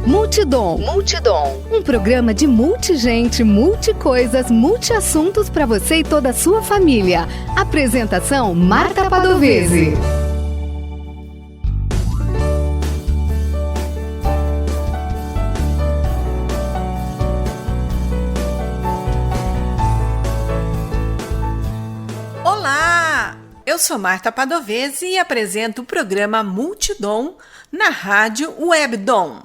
Multidom. Um programa de multigente, multicoisas, multiassuntos para você e toda a sua família. Apresentação: Marta Padovese. Olá! Eu sou Marta Padovese e apresento o programa Multidom na Rádio Webdom.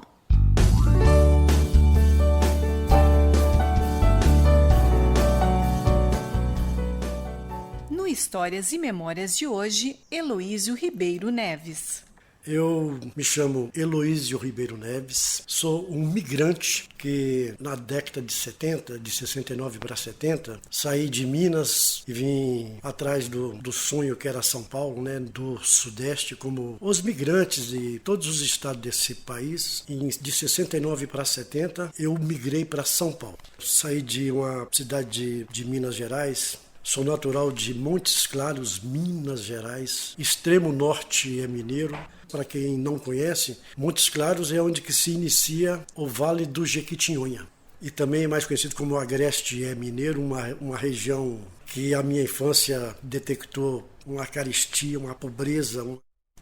No Histórias e Memórias de hoje, Heloísio Ribeiro Neves. Eu me chamo Heloísio Ribeiro Neves, sou um migrante que na década de 70, de 69 para 70, saí de Minas e vim atrás do sonho que era São Paulo, né, do Sudeste, como os migrantes de todos os estados desse país. E de 69 para 70, eu migrei para São Paulo. Saí de uma cidade de Minas Gerais. Sou natural de Montes Claros, Minas Gerais. Extremo norte é mineiro. Para quem não conhece, Montes Claros é onde que se inicia o Vale do Jequitinhonha. E também é mais conhecido como Agreste é mineiro, uma região que a minha infância detectou uma carestia, uma pobreza.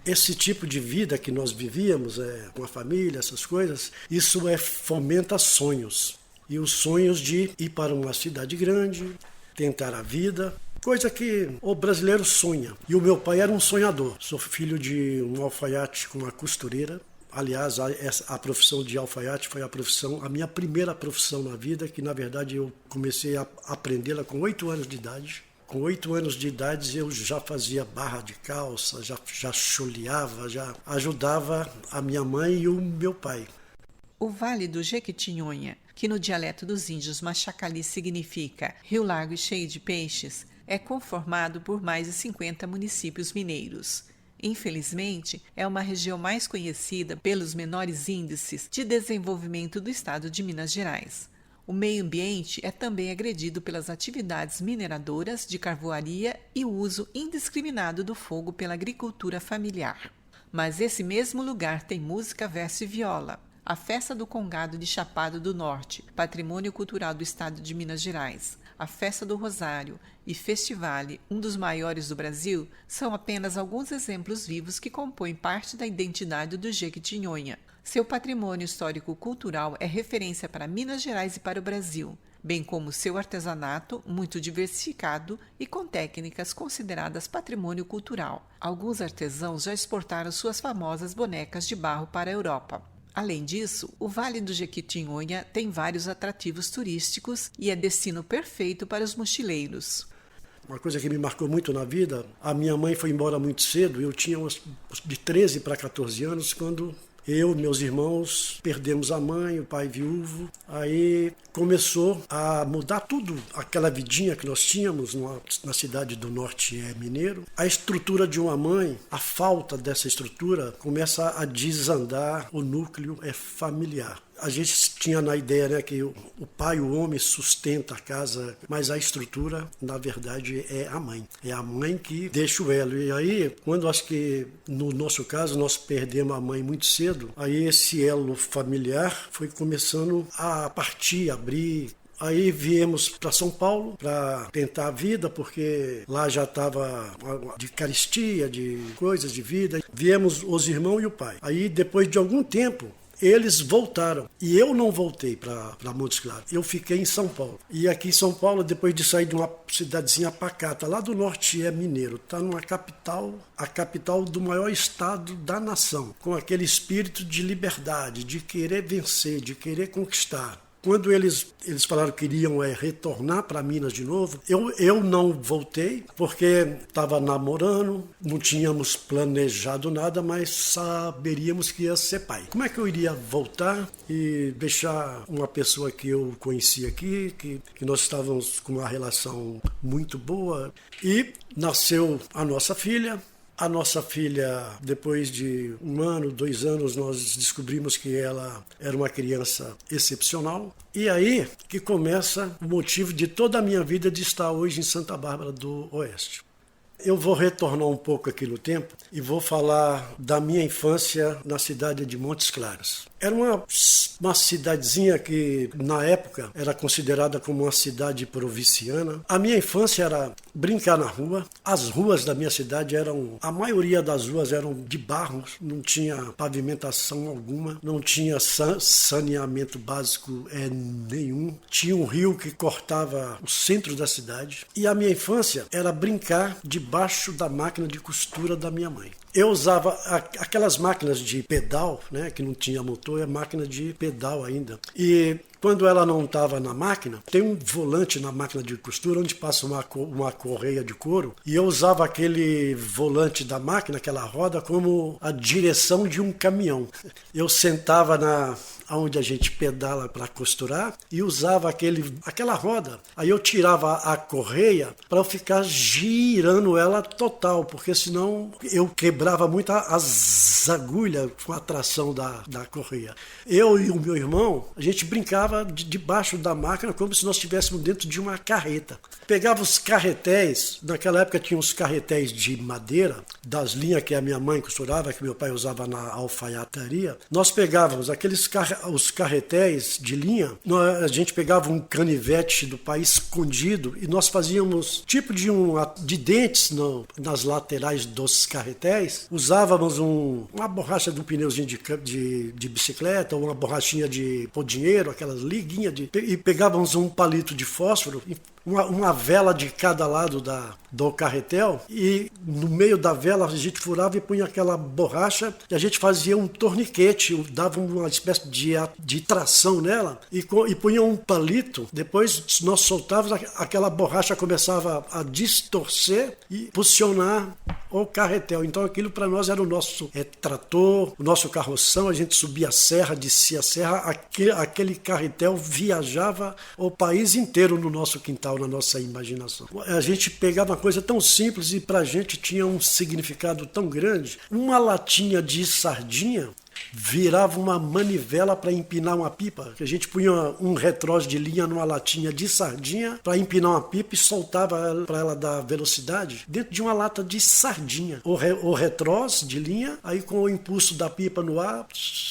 Esse tipo de vida que nós vivíamos, com a família, essas coisas, isso fomenta sonhos. E os sonhos de ir para uma cidade grande, tentar a vida, coisa que o brasileiro sonha. E o meu pai era um sonhador. Sou filho de um alfaiate com uma costureira. Aliás, a profissão de alfaiate foi a minha primeira profissão na vida, que na verdade eu comecei a aprendê-la com 8 anos de idade. Com 8 anos de idade eu já fazia barra de calça, já choleava, já ajudava a minha mãe e o meu pai. O Vale do Jequitinhonha, que no dialeto dos índios Machacali significa rio largo e cheio de peixes, é conformado por mais de 50 municípios mineiros. Infelizmente, é uma região mais conhecida pelos menores índices de desenvolvimento do estado de Minas Gerais. O meio ambiente é também agredido pelas atividades mineradoras, de carvoaria e o uso indiscriminado do fogo pela agricultura familiar. Mas esse mesmo lugar tem música, verso e viola. A Festa do Congado de Chapada do Norte, patrimônio cultural do estado de Minas Gerais, a Festa do Rosário e Festivale, um dos maiores do Brasil, são apenas alguns exemplos vivos que compõem parte da identidade do Jequitinhonha. Seu patrimônio histórico-cultural é referência para Minas Gerais e para o Brasil, bem como seu artesanato, muito diversificado e com técnicas consideradas patrimônio cultural. Alguns artesãos já exportaram suas famosas bonecas de barro para a Europa. Além disso, o Vale do Jequitinhonha tem vários atrativos turísticos e é destino perfeito para os mochileiros. Uma coisa que me marcou muito na vida, a minha mãe foi embora muito cedo, eu tinha de 13 para 14 anos, quando eu e meus irmãos perdemos a mãe, o pai viúvo. Aí começou a mudar tudo, aquela vidinha que nós tínhamos na cidade do Norte mineiro. A estrutura de uma mãe, a falta dessa estrutura, começa a desandar, o núcleo familiar. A gente tinha na ideia, né, que o pai, o homem, sustenta a casa, mas a estrutura, na verdade, é a mãe. É a mãe que deixa o elo. E aí, quando acho que, no nosso caso, nós perdemos a mãe muito cedo, aí esse elo familiar foi começando a partir, a abrir. Aí viemos para São Paulo para tentar a vida, porque lá já estava de carestia, de coisas de vida. Viemos os irmãos e o pai. Aí, depois de algum tempo, eles voltaram e eu não voltei para Montes Claros. Eu fiquei em São Paulo. E aqui em São Paulo, depois de sair de uma cidadezinha pacata, lá do norte mineiro, está numa capital, a capital do maior estado da nação, com aquele espírito de liberdade, de querer vencer, de querer conquistar. Quando eles falaram que iriam retornar para Minas de novo, eu não voltei, porque estava namorando, não tínhamos planejado nada, mas saberíamos que ia ser pai. Como é que eu iria voltar e deixar uma pessoa que eu conhecia aqui, que nós estávamos com uma relação muito boa? E nasceu a nossa filha. A nossa filha, depois de 1 ano, 2 anos, nós descobrimos que ela era uma criança excepcional. E aí que começa o motivo de toda a minha vida de estar hoje em Santa Bárbara do Oeste. Eu vou retornar um pouco aqui no tempo e vou falar da minha infância na cidade de Montes Claros. Era uma cidadezinha que, na época, era considerada como uma cidade provinciana. A minha infância era brincar na rua. As ruas da minha cidade a maioria das ruas eram de barro, não tinha pavimentação alguma, não tinha saneamento básico nenhum. Tinha um rio que cortava o centro da cidade. E a minha infância era brincar debaixo da máquina de costura da minha mãe. Eu usava aquelas máquinas de pedal, né, que não tinha motor, é máquina de pedal ainda. E quando ela não estava na máquina, tem um volante na máquina de costura onde passa uma correia de couro. E eu usava aquele volante da máquina, aquela roda, como a direção de um caminhão. Eu sentava onde a gente pedala para costurar e usava aquela roda. Aí eu tirava a correia para eu ficar girando ela total, porque senão eu quebrava muito as agulhas com a tração da correia. Eu e o meu irmão, a gente brincava debaixo da máquina como se nós estivéssemos dentro de uma carreta. Pegava os carretéis, naquela época tinha os carretéis de madeira, das linhas que a minha mãe costurava, que meu pai usava na alfaiataria. Nós pegávamos os carretéis de linha, a gente pegava um canivete do pai escondido e nós fazíamos tipo de dentes nas laterais dos carretéis. Usávamos uma borracha de um pneuzinho de bicicleta, uma borrachinha de pôr dinheiro, aquelas liguinhas e pegávamos um palito de fósforo, uma vela de cada lado do carretel, e no meio da vela a gente furava e punha aquela borracha e a gente fazia um torniquete, dava uma espécie de tração nela e punha um palito. Depois nós soltávamos, aquela borracha começava a distorcer e posicionar o carretel. Então aquilo para nós era o nosso trator, o nosso carroção. A gente subia a serra, descia a serra, aquele carretel viajava o país inteiro no nosso quintal, na nossa imaginação. A gente pegava uma coisa tão simples e pra gente tinha um significado tão grande. Uma latinha de sardinha virava uma manivela para empinar uma pipa. A gente punha um retrós de linha numa latinha de sardinha para empinar uma pipa e soltava para ela dar velocidade dentro de uma lata de sardinha. O retrós de linha, aí com o impulso da pipa no ar,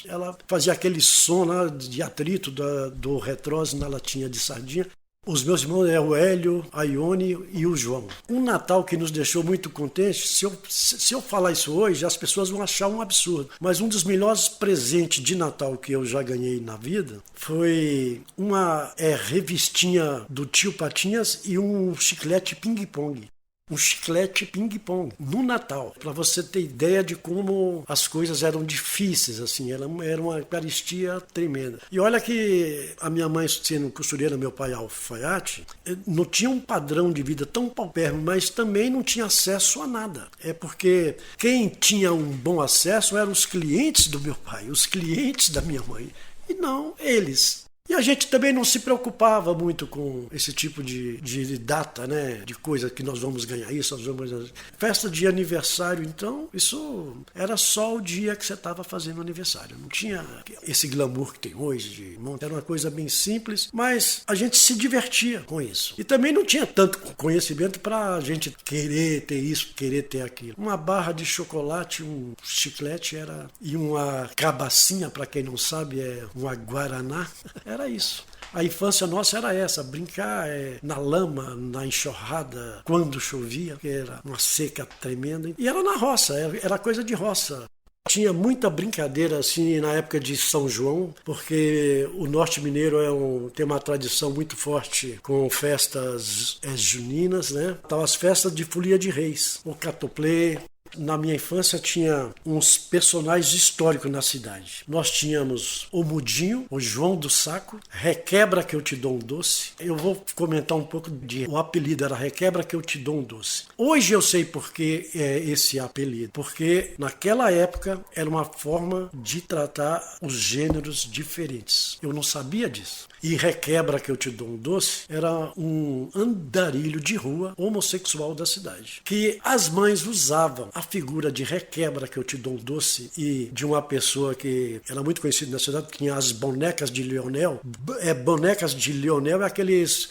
ela fazia aquele som lá de atrito do retrós na latinha de sardinha. Os meus irmãos é o Hélio, a Ione e o João. Um Natal que nos deixou muito contentes. Se eu falar isso hoje, as pessoas vão achar um absurdo. Mas um dos melhores presentes de Natal que eu já ganhei na vida foi uma revistinha do Tio Patinhas e um chiclete ping-pong. Um chiclete ping-pong no Natal, para você ter ideia de como as coisas eram difíceis, assim, era uma carestia tremenda. E olha que a minha mãe, sendo costureira, meu pai alfaiate, não tinha um padrão de vida tão paupérrimo, mas também não tinha acesso a nada. É porque quem tinha um bom acesso eram os clientes do meu pai, os clientes da minha mãe, e não eles. E a gente também não se preocupava muito com esse tipo de data, né? De coisa que nós vamos ganhar isso, nós vamos... Festa de aniversário, então, isso era só o dia que você estava fazendo aniversário. Não tinha esse glamour que tem hoje. Era uma coisa bem simples, mas a gente se divertia com isso. E também não tinha tanto conhecimento para a gente querer ter isso, querer ter aquilo. Uma barra de chocolate, um chiclete e uma cabacinha, para quem não sabe, é uma guaraná. Era isso. A infância nossa era essa, brincar na lama, na enxurrada, quando chovia, que era uma seca tremenda. E era na roça, era coisa de roça. Tinha muita brincadeira assim na época de São João, porque o norte mineiro tem uma tradição muito forte com festas juninas, né? Então, as festas de folia de reis, o catoplê. Na minha infância tinha uns personagens históricos na cidade. Nós tínhamos o Mudinho, o João do Saco, Requebra que eu te dou um doce. Eu vou comentar um pouco o apelido, era Requebra que eu te dou um doce. Hoje eu sei por que é esse apelido, porque naquela época era uma forma de tratar os gêneros diferentes. Eu não sabia disso. E Requebra que eu te dou um doce era um andarilho de rua homossexual da cidade, que as mães usavam. A figura de Requebra, que eu te dou um doce, e de uma pessoa que era muito conhecida na cidade, que tinha as bonecas de Lionel. Bonecas de Lionel é aqueles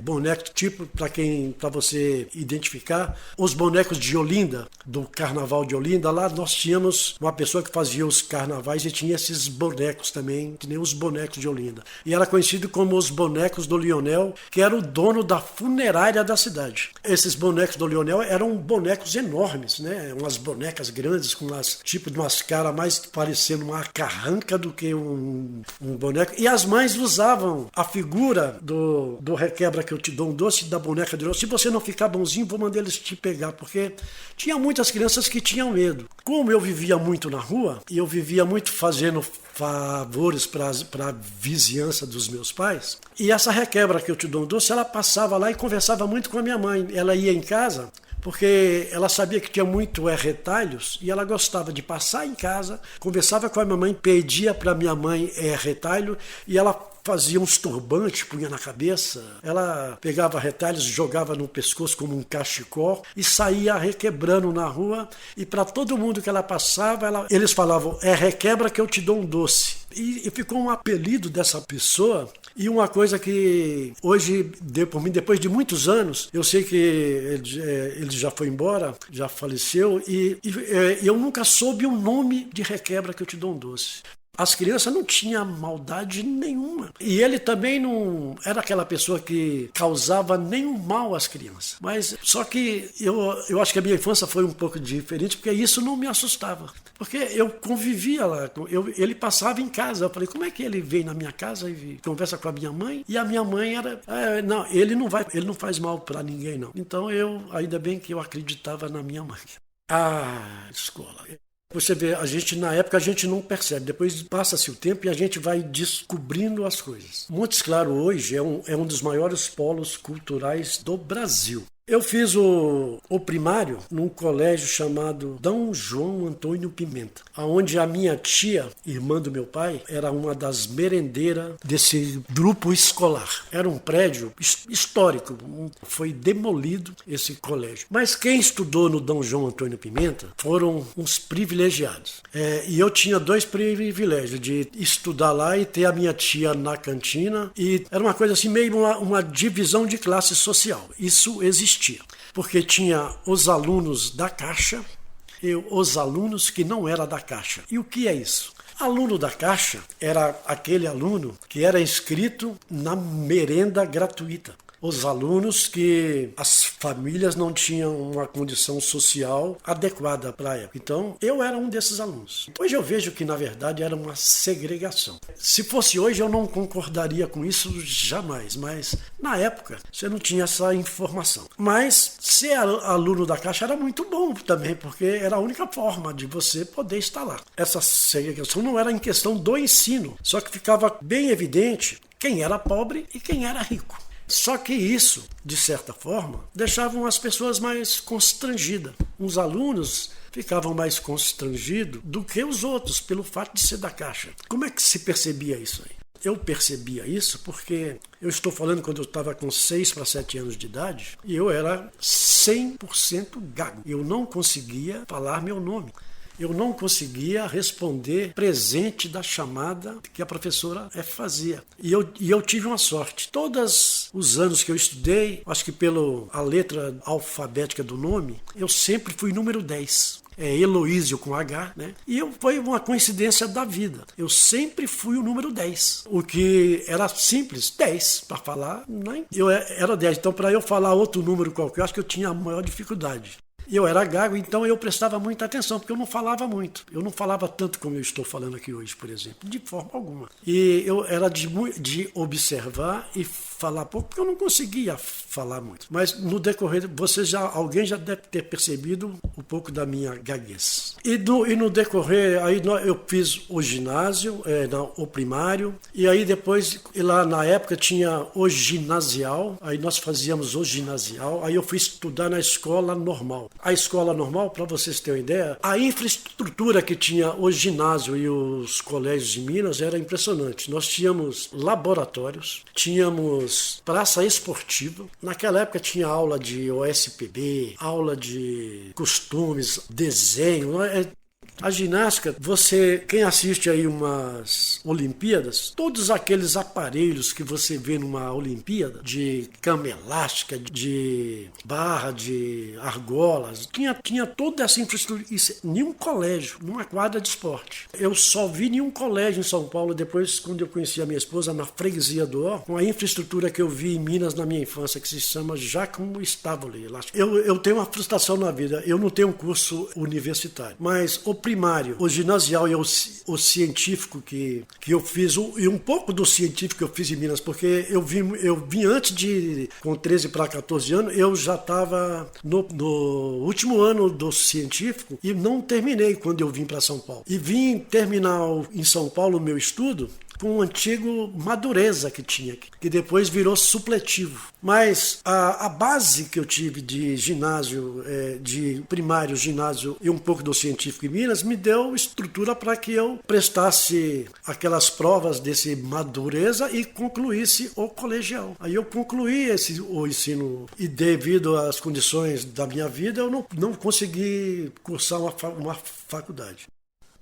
bonecos, tipo, para você identificar, os bonecos de Olinda, do Carnaval de Olinda. Lá nós tínhamos uma pessoa que fazia os carnavais e tinha esses bonecos também, que nem os bonecos de Olinda. E era conhecido como os bonecos do Lionel, que era o dono da funerária da cidade. Esses bonecos do Lionel eram bonecos enormes, né? Umas bonecas grandes, com tipo de umas caras mais parecendo uma carranca do que um boneco. E as mães usavam a figura do Requebra, que eu te dou um doce, da boneca de Lionel. Se você não ficar bonzinho, vou mandar eles te pegar, porque tinha muitas crianças que tinham medo. Como eu vivia muito na rua, e eu vivia muito fazendo favores para a vizinhança dos meus pais, e essa Requebra, que eu te dou um doce, ela passava lá e conversava muito com a minha mãe. Ela ia em casa, porque ela sabia que tinha muito retalhos, e ela gostava de passar em casa, conversava com a minha mãe, pedia para a minha mãe retalho, e ela fazia uns turbantes, punha na cabeça. Ela pegava retalhos, jogava no pescoço como um cachecol e saía requebrando na rua. E para todo mundo que ela passava, eles falavam: é Requebra que eu te dou um doce. E ficou um apelido dessa pessoa. E uma coisa que hoje, por mim, depois de muitos anos, eu sei que ele já foi embora, já faleceu, e eu nunca soube o nome de Requebra que eu te dou um doce. As crianças não tinham maldade nenhuma. E ele também não era aquela pessoa que causava nenhum mal às crianças. Mas só que eu acho que a minha infância foi um pouco diferente, porque isso não me assustava. Porque eu convivia lá, ele passava em casa. Eu falei: como é que ele vem na minha casa e conversa com a minha mãe? E a minha mãe era: não, ele não faz mal para ninguém, não. Então ainda bem que eu acreditava na minha mãe. Escola. Você vê, na época a gente não percebe, depois passa-se o tempo e a gente vai descobrindo as coisas. Montes Claros hoje é um dos maiores polos culturais do Brasil. Eu fiz o primário num colégio chamado D. João Antônio Pimenta, onde a minha tia, irmã do meu pai, era uma das merendeiras desse grupo escolar. Era um prédio histórico, foi demolido esse colégio. Mas quem estudou no D. João Antônio Pimenta foram uns privilegiados. E eu tinha 2 privilégios, de estudar lá e ter a minha tia na cantina. E era uma coisa assim, meio uma divisão de classe social. Isso existia. Porque tinha os alunos da Caixa e os alunos que não eram da Caixa. E o que é isso? Aluno da Caixa era aquele aluno que era inscrito na merenda gratuita. Os alunos que as famílias não tinham uma condição social adequada para a época. Então, eu era um desses alunos. Hoje eu vejo que, na verdade, era uma segregação. Se fosse hoje, eu não concordaria com isso jamais, mas na época você não tinha essa informação. Mas ser aluno da Caixa era muito bom também, porque era a única forma de você poder estar lá. Essa segregação não era em questão do ensino, só que ficava bem evidente quem era pobre e quem era rico. Só que isso, de certa forma, deixava as pessoas mais constrangidas. Os alunos ficavam mais constrangidos do que os outros, pelo fato de ser da Caixa. Como é que se percebia isso aí? Eu percebia isso porque eu estou falando quando eu estava com 6 para 7 anos de idade e eu era 100% gago. Eu não conseguia falar meu nome. Eu não conseguia responder presente da chamada que a professora fazia. E eu tive uma sorte. Todos os anos que eu estudei, acho que pela letra alfabética do nome, eu sempre fui número 10. Heloísio com H, né? E foi uma coincidência da vida. Eu sempre fui o número 10. O que era simples, 10. Para falar, eu era 10. Então, para eu falar outro número qualquer, eu acho que eu tinha a maior dificuldade. Eu era gago, então eu prestava muita atenção, porque eu não falava muito. Eu não falava tanto como eu estou falando aqui hoje, por exemplo, de forma alguma. E eu era de observar e falar pouco, porque eu não conseguia falar muito. Mas no decorrer, alguém já deve ter percebido um pouco da minha gaguez. E no decorrer, aí eu fiz o ginásio, o primário, e aí depois, lá na época tinha o ginasial, aí nós fazíamos o ginasial, aí eu fui estudar na escola normal. A escola normal, para vocês terem uma ideia, a infraestrutura que tinha o ginásio e os colégios de Minas era impressionante. Nós tínhamos laboratórios, tínhamos tínhamos praça esportiva. Naquela época tinha aula de OSPB, aula de costumes, desenho. A ginástica, quem assiste aí umas Olimpíadas, todos aqueles aparelhos que você vê numa Olimpíada, de cama elástica, de barra, de argolas, tinha toda essa infraestrutura, nenhum colégio, numa quadra de esporte. Eu só vi nenhum colégio em São Paulo depois, quando eu conheci a minha esposa, na Freguesia do Ó, com a infraestrutura que eu vi em Minas na minha infância, que se chama Giacomo Stavoli. Eu tenho uma frustração na vida, eu não tenho um curso universitário, mas o primário, o ginasial e o científico que eu fiz, e um pouco do científico que eu fiz em Minas, porque eu vim antes com 13 para 14 anos, eu já estava no último ano do científico e não terminei quando eu vim para São Paulo. E vim terminar em São Paulo o meu estudo com o antigo Madureza que tinha, que depois virou supletivo. Mas a base que eu tive de ginásio, de primário, ginásio e um pouco do científico em Minas, me deu estrutura para que eu prestasse aquelas provas desse Madureza e concluísse o colegial. Aí eu concluí o ensino e, devido às condições da minha vida, eu não consegui cursar uma faculdade.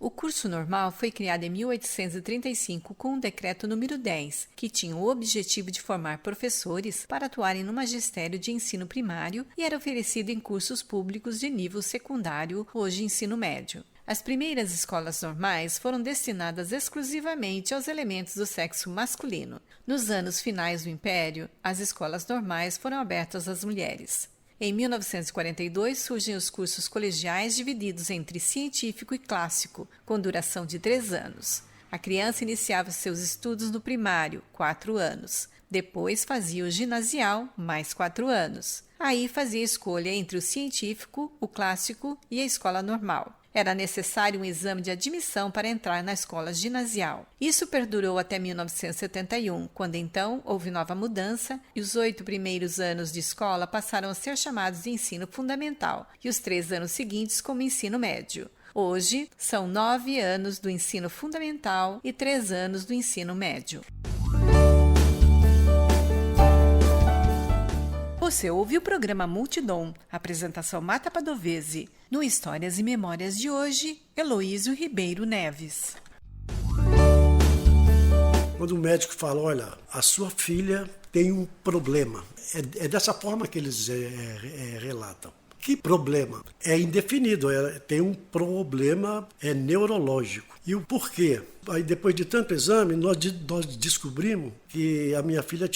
O curso normal foi criado em 1835 com o Decreto número 10, que tinha o objetivo de formar professores para atuarem no magistério de ensino primário e era oferecido em cursos públicos de nível secundário, hoje ensino médio. As primeiras escolas normais foram destinadas exclusivamente aos elementos do sexo masculino. Nos anos finais do Império, as escolas normais foram abertas às mulheres. Em 1942, surgem os cursos colegiais divididos entre científico e clássico, com duração de 3 anos. A criança iniciava seus estudos no primário, 4 anos. Depois fazia o ginasial, mais 4 anos. Aí fazia escolha entre o científico, o clássico e a escola normal. Era necessário um exame de admissão para entrar na escola ginasial. Isso perdurou até 1971, quando então houve nova mudança e os 8 primeiros anos de escola passaram a ser chamados de ensino fundamental e os 3 anos seguintes como ensino médio. Hoje, são 9 anos do ensino fundamental e 3 anos do ensino médio. Você ouve o programa Multidom, apresentação Marta Padovese. No Histórias e Memórias de hoje, Heloísio Ribeiro Neves. Quando o médico fala, olha, a sua filha tem um problema, é dessa forma que eles relatam. Que problema? É indefinido, tem um problema neurológico. E o porquê? Aí depois de tanto exame, nós descobrimos que a minha filha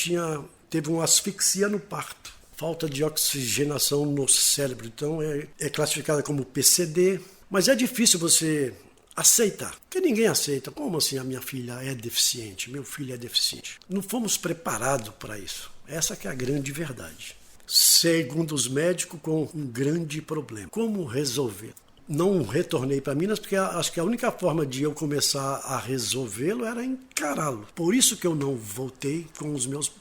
teve uma asfixia no parto. Falta de oxigenação no cérebro, então é classificada como PCD, mas é difícil você aceitar, porque ninguém aceita. Como assim a minha filha é deficiente, meu filho é deficiente? Não fomos preparados para isso, essa que é a grande verdade. Segundo os médicos, com um grande problema. Como resolver? Não retornei para Minas, porque acho que a única forma de eu começar a resolvê-lo era encará-lo. Por isso que eu não voltei com os meus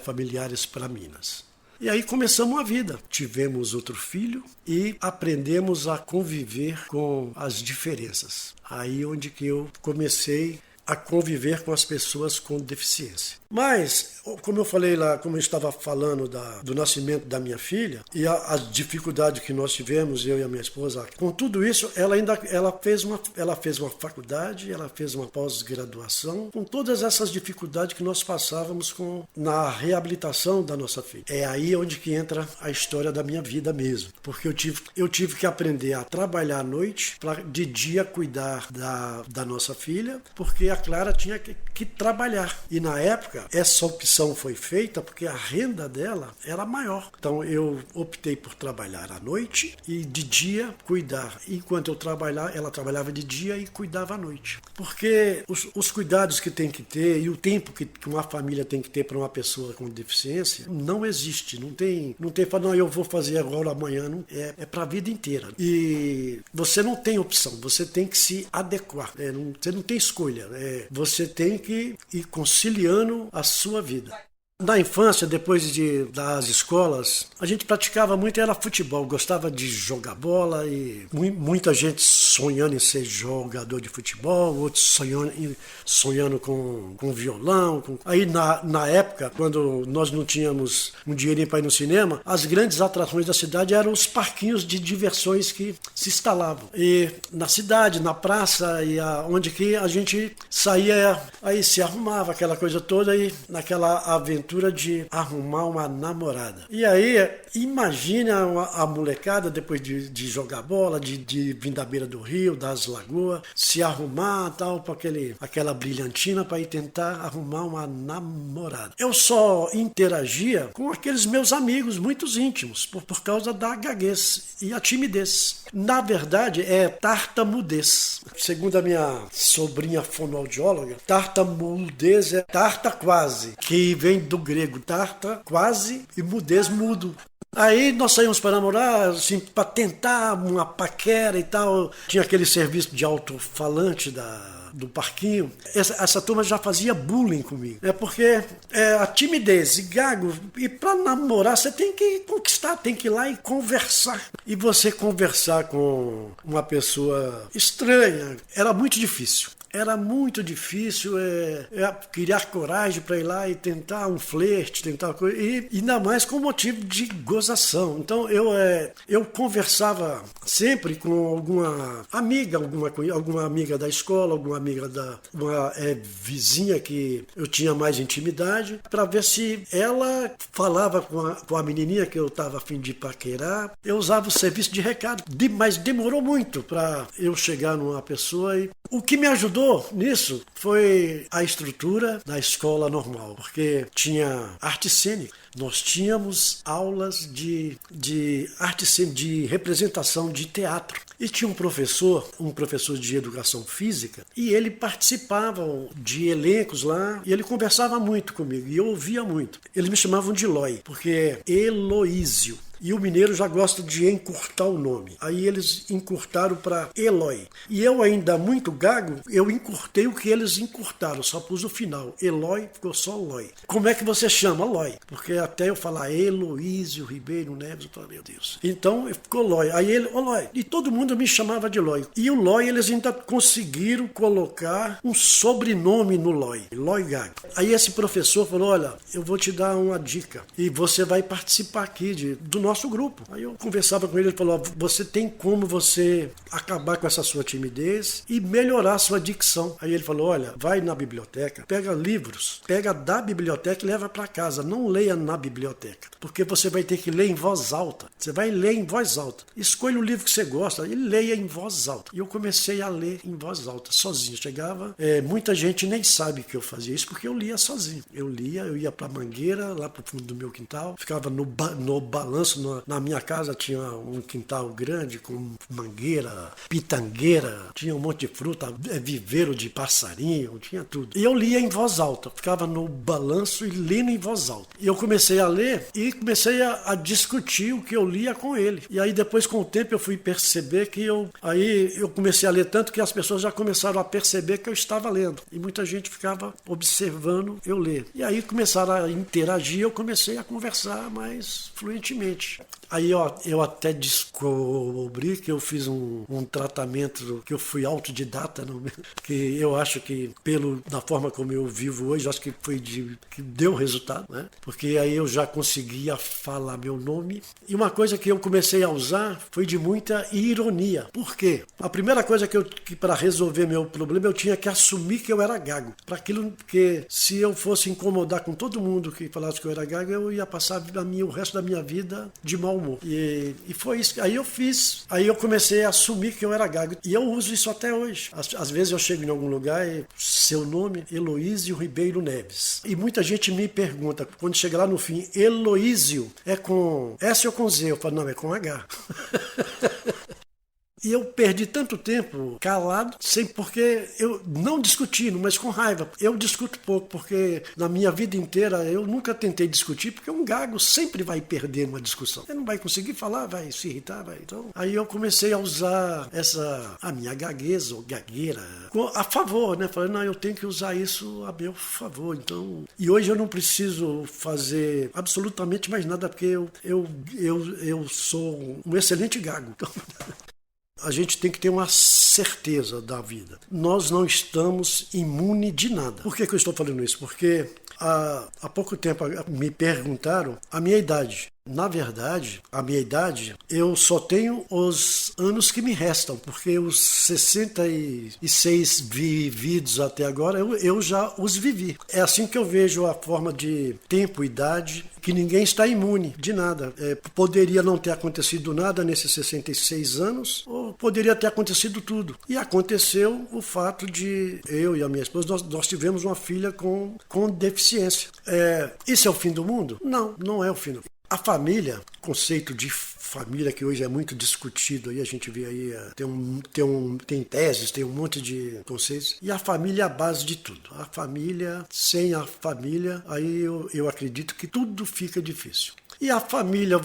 familiares para Minas. E aí começamos a vida. Tivemos outro filho e aprendemos a conviver com as diferenças. Aí onde que eu comecei a conviver com as pessoas com deficiência. Mas, como eu falei lá, como eu estava falando do nascimento da minha filha e a dificuldade que nós tivemos, eu e a minha esposa, com tudo isso, ela fez uma faculdade, ela fez uma pós-graduação, com todas essas dificuldades que nós passávamos na reabilitação da nossa filha. É aí onde que entra a história da minha vida mesmo, porque eu tive que aprender a trabalhar à noite, para de dia cuidar da nossa filha, porque a Clara tinha que trabalhar. E na época, essa opção foi feita porque a renda dela era maior. Então eu optei por trabalhar à noite e de dia cuidar. Enquanto eu trabalhava, ela trabalhava de dia e cuidava à noite. Porque os cuidados que tem que ter e o tempo que uma família tem que ter para uma pessoa com deficiência não existe. Não tem não, eu vou fazer agora, amanhã. Não, é para a vida inteira. E você não tem opção, você tem que se adequar. Você não tem escolha. Você tem que ir conciliando a sua vida. Na infância, depois das escolas, a gente praticava muito, era futebol, gostava de jogar bola e muita gente sonhando em ser jogador de futebol, outros sonhando com violão. Aí na época, quando nós não tínhamos um dinheirinho para ir no cinema, as grandes atrações da cidade eram os parquinhos de diversões que se instalavam. E na cidade, na praça, e onde que a gente saía, aí se arrumava aquela coisa toda e naquela aventura de arrumar uma namorada. E aí, imagina a molecada, depois de jogar bola, de vir da beira do rio, das lagoas, se arrumar tal, para aquela brilhantina para ir tentar arrumar uma namorada. Eu só interagia com aqueles meus amigos, muitos íntimos, por causa da gaguez e a timidez. Na verdade, é tartamudez. Segundo a minha sobrinha fonoaudióloga, tartamudez é tarta quase, que vem do grego tarta, quase, e mudez, mudo. Aí nós saímos para namorar, assim, para tentar uma paquera e tal. Tinha aquele serviço de alto-falante do parquinho. Essa turma já fazia bullying comigo. É porque a timidez e gago, e para namorar você tem que conquistar, tem que ir lá e conversar. E você conversar com uma pessoa estranha era muito difícil. Era muito difícil criar coragem para ir lá e tentar um flerte, tentar uma coisa, e ainda mais com motivo de gozação. Então eu conversava sempre com alguma amiga, alguma amiga da escola, alguma amiga uma vizinha que eu tinha mais intimidade, para ver se ela falava com a menininha que eu estava a fim de paquerar. Eu usava o serviço de recado, mas demorou muito para eu chegar numa pessoa. E o que me ajudou nisso foi a estrutura da escola normal, porque tinha arte cênica. Nós tínhamos aulas de arte cênica, de representação de teatro. E tinha um professor de educação física, e ele participava de elencos lá, e ele conversava muito comigo, e eu ouvia muito. Eles me chamavam de Eloy, porque é Heloísio. E o mineiro já gosta de encurtar o nome. Aí eles encurtaram para Eloy. E eu ainda muito gago, eu encurtei o que eles encurtaram, só pus o final. Eloy, ficou só Loy. Como é que você chama? Loy. Porque até eu falar Heloísio Ribeiro Neves, eu falei, meu Deus. Então ficou Loy. Aí ele, Loy. E todo mundo me chamava de Loy. E o Loy, eles ainda conseguiram colocar um sobrenome no Loy. Loy Gago. Aí esse professor falou, olha, eu vou te dar uma dica. E você vai participar aqui do nosso grupo. Aí eu conversava com ele, ele falou, você tem como você acabar com essa sua timidez e melhorar a sua dicção. Aí ele falou, olha, vai na biblioteca, pega livros, pega da biblioteca e leva para casa, não leia na biblioteca, porque você vai ter que ler em voz alta. Você vai ler em voz alta. Escolha o livro que você gosta e leia em voz alta. E eu comecei a ler em voz alta, sozinho. Chegava, muita gente nem sabe que eu fazia isso, porque eu lia sozinho. Eu ia para a mangueira, lá para o fundo do meu quintal, ficava no balanço. Na minha casa tinha um quintal grande com mangueira, pitangueira, tinha um monte de fruta, viveiro de passarinho, tinha tudo. E eu lia em voz alta, ficava no balanço e lendo em voz alta. E eu comecei a ler e comecei a discutir o que eu lia com ele. E aí depois, com o tempo, eu fui perceber que eu comecei a ler tanto que as pessoas já começaram a perceber que eu estava lendo. E muita gente ficava observando eu ler. E aí começaram a interagir, eu comecei a conversar mais fluentemente. Aí eu até descobri que eu fiz um tratamento, que eu fui autodidata, que eu acho que da forma como eu vivo hoje, acho que foi que deu resultado, né? Porque aí eu já conseguia falar meu nome. E uma coisa que eu comecei a usar foi de muita ironia. Por quê? A primeira coisa que para resolver meu problema eu tinha que assumir que eu era gago. Para aquilo que se eu fosse incomodar com todo mundo que falasse que eu era gago, eu ia passar o resto da minha vida de mau humor. E foi isso. Aí eu comecei a assumir que eu era gago. E eu uso isso até hoje. Às vezes eu chego em algum lugar e seu nome, Heloísio Ribeiro Neves. E muita gente me pergunta, quando chega lá no fim, Heloísio é com S ou com Z? Eu falo, não, é com H. E eu perdi tanto tempo calado, sem porque eu não discutindo, mas com raiva. Eu discuto pouco, porque na minha vida inteira eu nunca tentei discutir, porque um gago sempre vai perder uma discussão. Ele não vai conseguir falar, vai se irritar, vai. Então, aí eu comecei a usar a minha gagueza ou gagueira a favor, né? Falei, não, eu tenho que usar isso a meu favor. Então, e hoje eu não preciso fazer absolutamente mais nada, porque eu sou um excelente gago. Então, a gente tem que ter uma certeza da vida. Nós não estamos imunes de nada. Por que eu estou falando isso? Porque há pouco tempo me perguntaram a minha idade. Na verdade, a minha idade, eu só tenho os anos que me restam, porque os 66 vividos até agora, eu já os vivi. É assim que eu vejo a forma de tempo e idade, que ninguém está imune de nada. Poderia não ter acontecido nada nesses 66 anos, ou poderia ter acontecido tudo. E aconteceu o fato de eu e a minha esposa, nós tivemos uma filha com deficiência. Isso é o fim do mundo? Não, não é o fim do mundo. A família, conceito de família que hoje é muito discutido, aí a gente vê aí, tem teses, tem um monte de conceitos, e a família é a base de tudo. A família, sem a família, aí eu acredito que tudo fica difícil. E a família,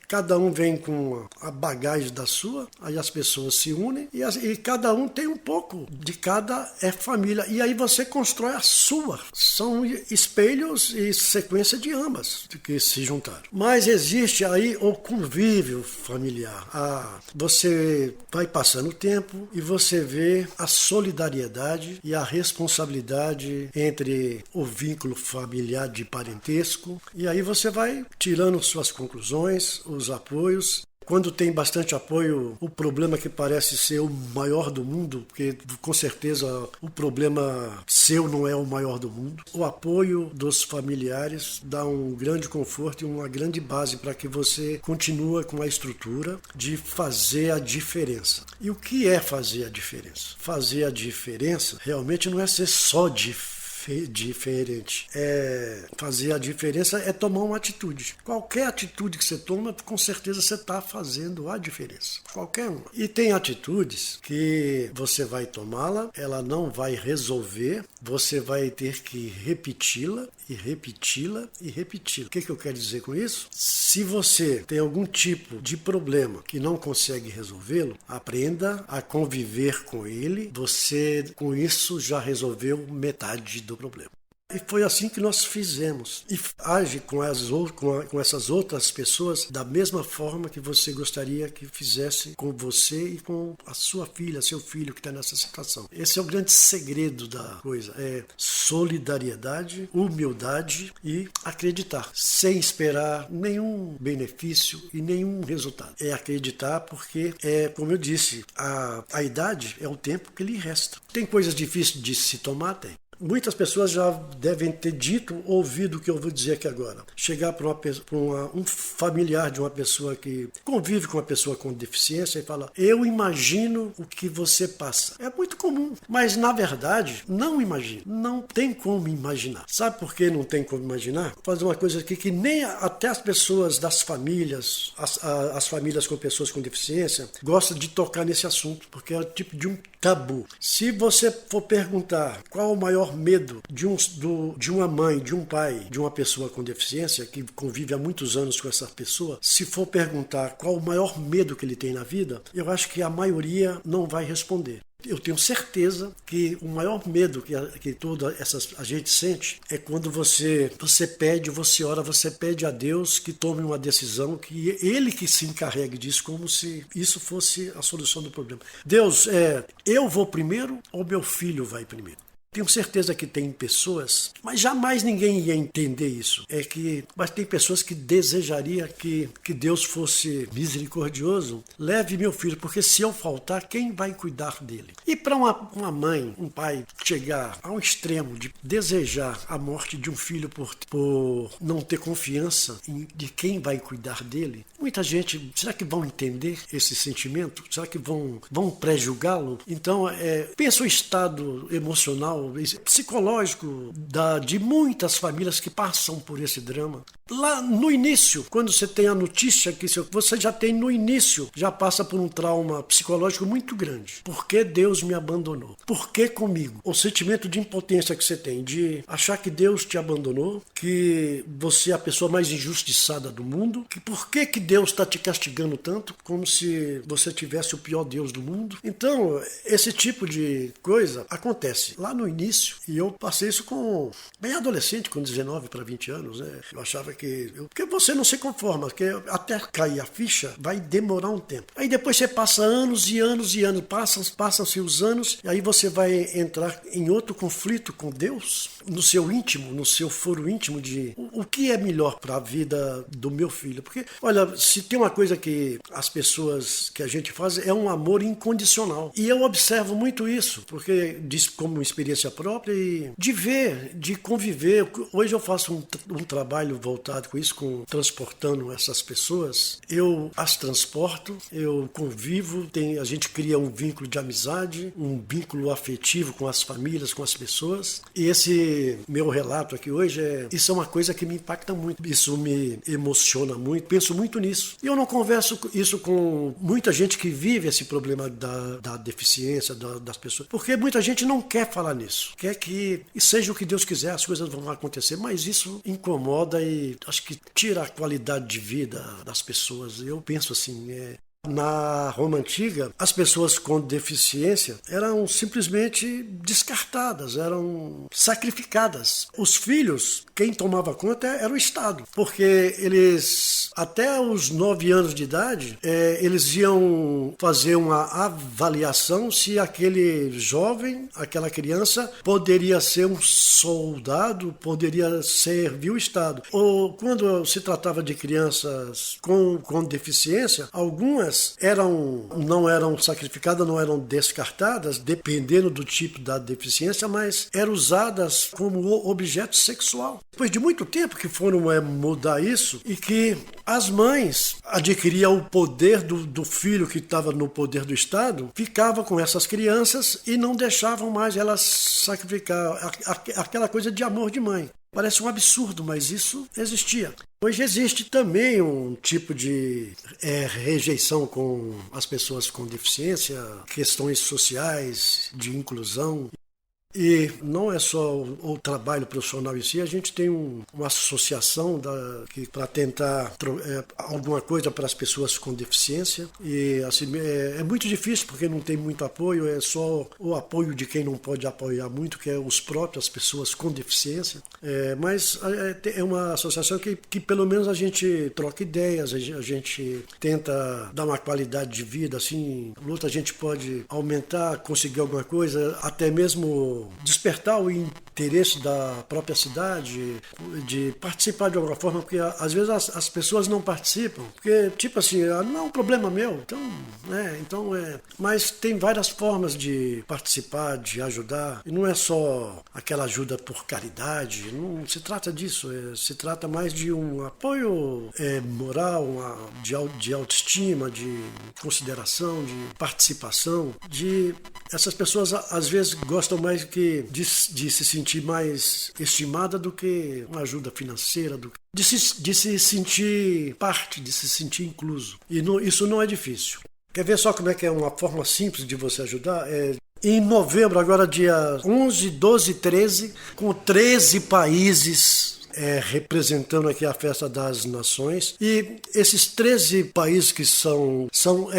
cada um vem com a bagagem da sua, aí as pessoas se unem e cada um tem um pouco de cada família. E aí você constrói a sua. São espelhos e sequência de ambas que se juntaram. Mas existe aí o convívio familiar. Você vai passando o tempo e você vê a solidariedade e a responsabilidade entre o vínculo familiar de parentesco. E aí você vai tirando suas conclusões, os apoios. Quando tem bastante apoio, o problema que parece ser o maior do mundo, porque com certeza o problema seu não é o maior do mundo. O apoio dos familiares dá um grande conforto e uma grande base para que você continue com a estrutura de fazer a diferença. E o que é fazer a diferença? Fazer a diferença realmente não é ser só diferente. Fazer a diferença é tomar uma atitude. Qualquer atitude que você toma, com certeza você está fazendo a diferença. Qualquer uma. E tem atitudes que você vai tomá-la, ela não vai resolver, você vai ter que repeti-la e repeti-la e repeti-la. O que eu quero dizer com isso? Se você tem algum tipo de problema que não consegue resolvê-lo, aprenda a conviver com ele. Você, com isso, já resolveu metade do problema. E foi assim que nós fizemos. E age com essas outras pessoas da mesma forma que você gostaria que fizesse com você e com a sua filha, seu filho que está nessa situação. Esse é o grande segredo da coisa. É solidariedade, humildade e acreditar, sem esperar nenhum benefício e nenhum resultado. É acreditar porque, como eu disse, a idade é o tempo que lhe resta. Tem coisas difíceis de se tomar? Tem. Muitas pessoas já devem ter ouvido o que eu vou dizer aqui agora. Chegar para um familiar de uma pessoa que convive com uma pessoa com deficiência e falar: eu imagino o que você passa. É muito comum, mas na verdade não imagina. Não tem como imaginar. Sabe por que não tem como imaginar? Vou fazer uma coisa aqui que nem até as pessoas das famílias, as famílias com pessoas com deficiência, gostam de tocar nesse assunto, porque é o tipo de um tabu. Se você for perguntar qual o maior medo de uma mãe, de um pai, de uma pessoa com deficiência que convive há muitos anos com essa pessoa, se for perguntar qual o maior medo que ele tem na vida, eu acho que a maioria não vai responder. Eu tenho certeza que o maior medo que toda a gente sente é quando você pede, você ora, você pede a Deus que tome uma decisão, que Ele que se encarregue disso, como se isso fosse a solução do problema. Deus, eu vou primeiro ou meu filho vai primeiro? Tenho certeza que tem pessoas, mas jamais ninguém ia entender isso. Mas tem pessoas que desejariam que Deus fosse misericordioso. Leve meu filho, porque se eu faltar, quem vai cuidar dele? E para uma mãe, um pai, chegar a um extremo de desejar a morte de um filho por não ter confiança de quem vai cuidar dele, muita gente, será que vão entender esse sentimento? Será que vão pré-julgá-lo? Então, pensa o estado emocional emocional, psicológico de muitas famílias que passam por esse drama. Lá no início, quando você tem a notícia que você já tem no início, já passa por um trauma psicológico muito grande. Por que Deus me abandonou? Por que comigo? O sentimento de impotência que você tem, de achar que Deus te abandonou, que você é a pessoa mais injustiçada do mundo, que por que Deus está te castigando tanto, como se você tivesse o pior Deus do mundo. Então, esse tipo de coisa acontece lá no início, e eu passei isso bem adolescente, com 19 para 20 anos, né? Eu achava porque você não se conforma, porque até cair a ficha vai demorar um tempo. Aí depois você passa anos e anos e anos, passam-se os anos, e aí você vai entrar em outro conflito com Deus, no seu íntimo, no seu foro íntimo de o que é melhor para a vida do meu filho. Porque, olha, se tem uma coisa que as pessoas, que a gente faz, é um amor incondicional. E eu observo muito isso, porque diz como experiência própria e de ver, de conviver. Hoje eu faço um trabalho voltado com isso, transportando essas pessoas. Eu as transporto, eu convivo, a gente cria um vínculo de amizade, um vínculo afetivo com as famílias, com as pessoas. E esse meu relato aqui hoje, isso é uma coisa que me impacta muito, isso me emociona muito, penso muito nisso. E eu não converso isso com muita gente que vive esse problema da deficiência das pessoas, porque muita gente não quer falar nisso, quer que seja o que Deus quiser, as coisas vão acontecer, mas isso incomoda e acho que tira a qualidade de vida das pessoas. Eu penso assim, na Roma Antiga, as pessoas com deficiência eram simplesmente descartadas, eram sacrificadas. Os filhos, quem tomava conta era o Estado, porque eles, até os 9 anos de idade, eles iam fazer uma avaliação se aquele jovem, aquela criança, poderia ser um soldado, poderia servir o Estado. Ou quando se tratava de crianças com deficiência, algumas não eram sacrificadas, não eram descartadas, dependendo do tipo da deficiência, mas eram usadas como objeto sexual. Depois de muito tempo que foram mudar isso, e que as mães adquiriam o poder do filho que estava no poder do Estado, ficava com essas crianças e não deixavam mais elas sacrificar, aquela coisa de amor de mãe. Parece um absurdo, mas isso existia. Hoje existe também um tipo de rejeição com as pessoas com deficiência, questões sociais, de inclusão. E não é só o trabalho profissional em si, a gente tem uma associação para tentar alguma coisa para as pessoas com deficiência. E assim, é muito difícil porque não tem muito apoio, é só o apoio de quem não pode apoiar muito, que é os próprios, as pessoas com deficiência. Mas é uma associação que pelo menos a gente troca ideias, a gente tenta dar uma qualidade de vida, assim, luta, a gente pode aumentar, conseguir alguma coisa, até mesmo despertar o interesse da própria cidade, de participar de alguma forma, porque às vezes as pessoas não participam, porque tipo assim, não é um problema meu, mas tem várias formas de participar, de ajudar, e não é só aquela ajuda por caridade, não se trata disso, se trata mais de um apoio moral, de autoestima, de consideração, de participação, essas pessoas às vezes gostam mais de se sentir mais estimada do que uma ajuda financeira, de se sentir parte, de se sentir incluso. E isso não é difícil. Quer ver só como é que é uma forma simples de você ajudar? Em novembro, agora dia 11, 12 e 13, com 13 países representando aqui a Festa das Nações, e esses 13 países que são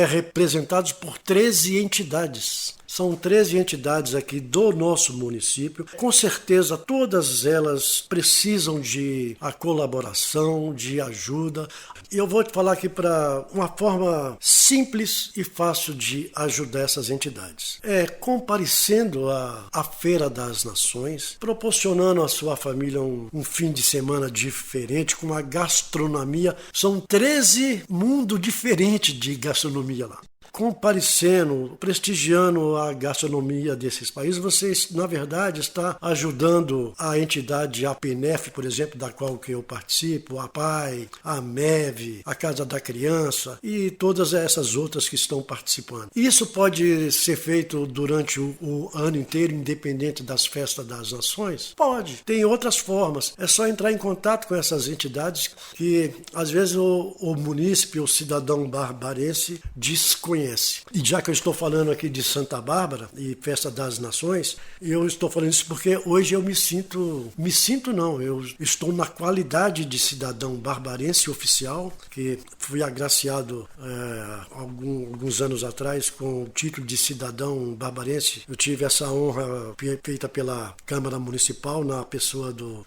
representados por 13 entidades. São 13 entidades aqui do nosso município. Com certeza, todas elas precisam de a colaboração, de ajuda. E eu vou te falar aqui para uma forma simples e fácil de ajudar essas entidades. Comparecendo à Feira das Nações, proporcionando à sua família um fim de semana diferente, com uma gastronomia. São 13 mundos diferentes de gastronomia lá. comparecendo, prestigiando a gastronomia desses países, você, na verdade, está ajudando a entidade APNEF, por exemplo, da qual que eu participo, a PAI, a MEV, a Casa da Criança e todas essas outras que estão participando. Isso pode ser feito durante o ano inteiro, independente das festas das nações? Pode. Tem outras formas. É só entrar em contato com essas entidades que, às vezes, o munícipe, o cidadão barbarense, desconhece. E já que eu estou falando aqui de Santa Bárbara e Festa das Nações, eu estou falando isso porque hoje eu eu estou na qualidade de cidadão barbarense oficial, que fui agraciado alguns anos atrás com o título de cidadão barbarense. Eu tive essa honra feita pela Câmara Municipal na pessoa do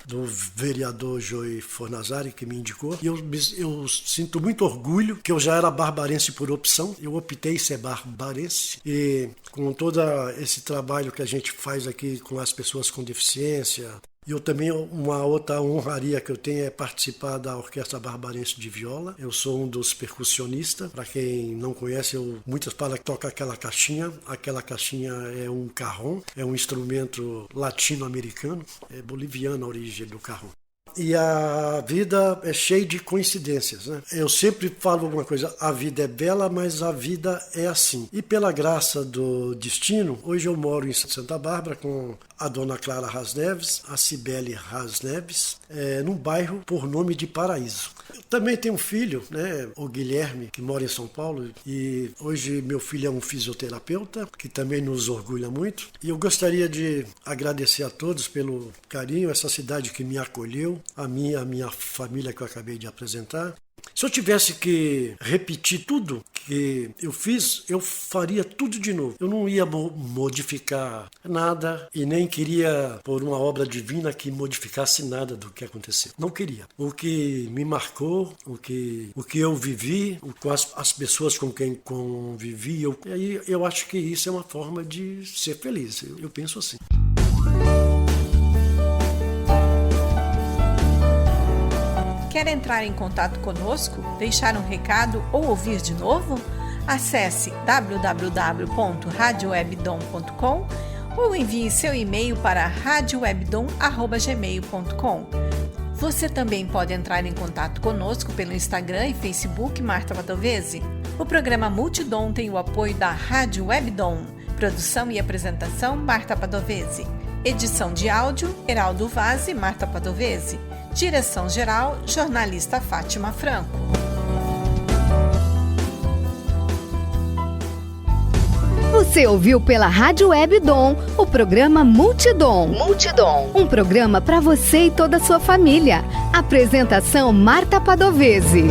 vereador Joey Fornazari, que me indicou. E eu sinto muito orgulho que eu já era barbarense por opção. Eu optei ser barbarense e com todo esse trabalho que a gente faz aqui com as pessoas com deficiência. Eu também, uma outra honraria que eu tenho é participar da Orquestra Barbarense de Viola. Eu sou um dos percussionistas. Para quem não conhece, muitas falam que toca aquela caixinha. Aquela caixinha é um carrom, é um instrumento latino-americano. É boliviana a origem do carrom. E a vida é cheia de coincidências, né? Eu sempre falo alguma coisa, a vida é bela, mas a vida é assim. E pela graça do destino, hoje eu moro em Santa Bárbara com a dona Clara Rasneves, a Cibele Rasneves, num bairro por nome de Paraíso. Eu também tenho um filho, né, o Guilherme, que mora em São Paulo, e hoje meu filho é um fisioterapeuta, que também nos orgulha muito. E eu gostaria de agradecer a todos pelo carinho, essa cidade que me acolheu, a minha família que eu acabei de apresentar. Se eu tivesse que repetir tudo que eu fiz, eu faria tudo de novo. Eu não ia modificar nada e nem queria pôr uma obra divina que modificasse nada do que aconteceu. Não queria. O que me marcou, o que eu vivi, com as pessoas com quem convivi, eu acho que isso é uma forma de ser feliz. Eu penso assim. Quer entrar em contato conosco, deixar um recado ou ouvir de novo? Acesse www.radiowebdom.com ou envie seu e-mail para radiowebdom@gmail.com. Você também pode entrar em contato conosco pelo Instagram e Facebook Marta Padovese. O programa Multidom tem o apoio da Rádio Webdom. Produção e apresentação Marta Padovese. Edição de áudio Heraldo Vaz e Marta Padovese. Direção-geral, jornalista Fátima Franco. Você ouviu pela Rádio Webdom o programa Multidom. Um programa para você e toda a sua família. Apresentação Marta Padovese.